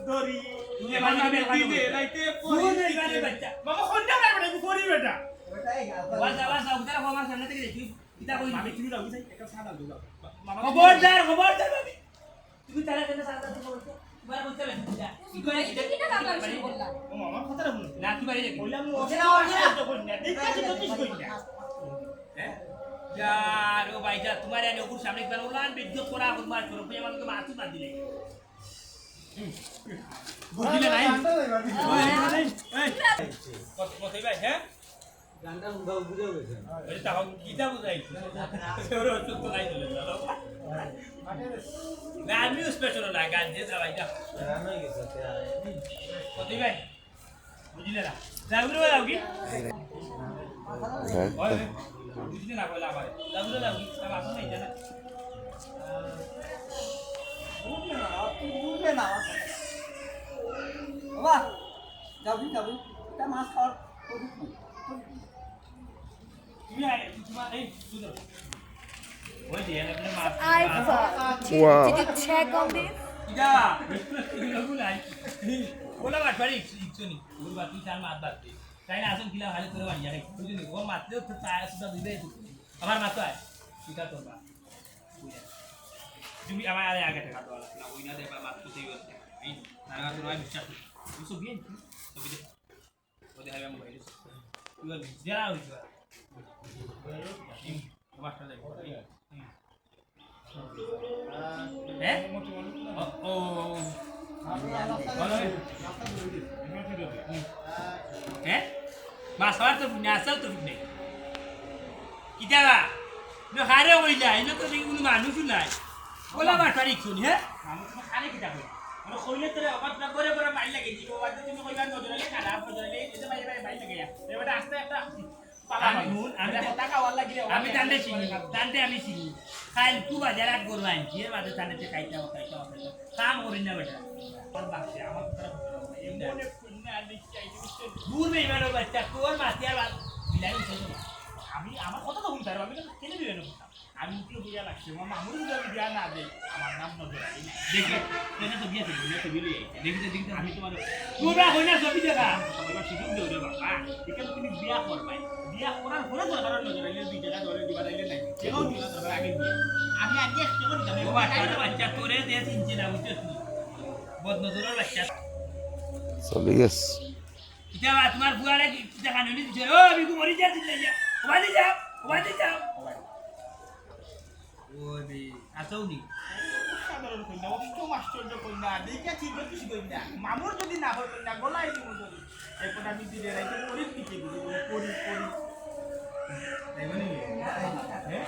দরি তুমি এখন আমি দিনে রাইতে ফুল মেরে বাচ্চা মামা কোনটা না বেটা পরি বেটা ওয়াজা ওয়াজা উদার হওয়ার সামনে থেকে দেখি কিতা কই আমি তুমি দাও যাই একটা সাদা দাও মামা খবরদার ভাবি তুমি তারা কেন সাদা তো বলছো তোমার বলতে হবে কিটা কাকা শুরু করলা মামা কথাটা বল না কি বাড়ি দেখি কইলাম ওটা তো কই না দেখতে তো কিছু কই না হ্যাঁ यार ओ भाई जा तुम्हारे ने ऊपर सामने पर उलान बेइज्जत करा खुद मार करो पे मतलब माथू बांध दिले বুঝিলে নাই ওই কতই ভাই হ্যাঁ গানটা বুঝে গেছে ওই তাও কিটা বুঝাই সেওরে চুপ তো নাই দিলে না আমি স্পেশাল না গান যে ভাই যা রান হয়ে গেছে কতই ভাই বুঝিলে না যাগুলো যাও কি ওই বুঝিলে না কইলা আবার যাগুলো যাও কি আমার আসলে নাই জানা বুঝবে না বাবা যাবি এটা মাছ খাওয়ার তুমি আই তোমার এই সুন্দর ওই দিয়ে না মাছ Wow. Did you check on this? ইদা এগুলো নাই ওলা বাট বাড়ি ইচ্ছনি ওর বাতি চার মাছ বাতি তাই না আসুন কিলা ভালো করে বাড়ি যাবে বুঝলি ও মাত্রেও তো চায় সুদা দিবে আমার মাত্র আয় কিটা তোর বা তুমি আমার আরে আগে টাকা দাও না ওই না দেবা মাত্র সেই হচ্ছে এই তারা তো নয় বিশ্বাস বুঝছো bien ছবি দে ও দেখাবে মোবাইল তুই যারা হইছো মাস্টার দেখ হ্যাঁ ও হ্যাঁ মাছ খাওয়ার তো আসল তো নেই কিটা নো হারে হইলা এনে তো দেখি কোনো মানুষ নাই ওলা বাটারি শুনি হ্যাঁ আমি তো খালি কিটা কই মানে কইলে তোরে অবাত না করে করে মাইল লাগে দিব বাদ তুমি কইবা নজরালে খারাপ নজরালে এই যে ভাই মাইল লাগে এবারে আস্তে একটা আমি টানতে চিনি টানতে আমি চিনি খাইল তু বাজার আট গরু আনছি এর মাঝে টানতে খাইতে কাম করি না বেটা আমার দূর নেই মানে বাচ্চা তোর মাসি আর বিলাই আমি আমার কথা তো শুনতে আমি তো কেন দিবে না আমি উঠলে বুঝা লাগছে আমার মামুর যদি আমি বিয়া না দেয় আমার নাম নজর দেখে কেন তো বিয়ে থেকে বিয়ে বিলি দেখতে দেখতে আমি তোমার তোমরা হই না ছবি দেখা সবাই সুযোগ দেও রে বাবা এখানে তুমি বিয়া করবাই বিয়া করার পরে দরকার নজর আইলে দুই টাকা ধরে দিবা দিলে নাই কেন দিলা দরকার আগে দিয়ে আমি আগে কেন দিলাম ও বাচ্চা তোরে দিয়ে চিনছি না বুঝছিস বদ নজরের বাচ্চা চলি গেছে কিটা তোমার বুয়ারে কিটা কানুনি দিছে ও বিকু মরি যা দিলে যা ওয়াদি যাও ওরে আসৌনি সাধারণ কইনা অষ্ট মাস্টার কইনা দেখে ঠিক কিছু কইনা মামুর যদি না হয় কইনা গলাই দিব যদি এরপর আমি দিলে রাইতে পরি দিতে দিব পরি তাই মানে হ্যাঁ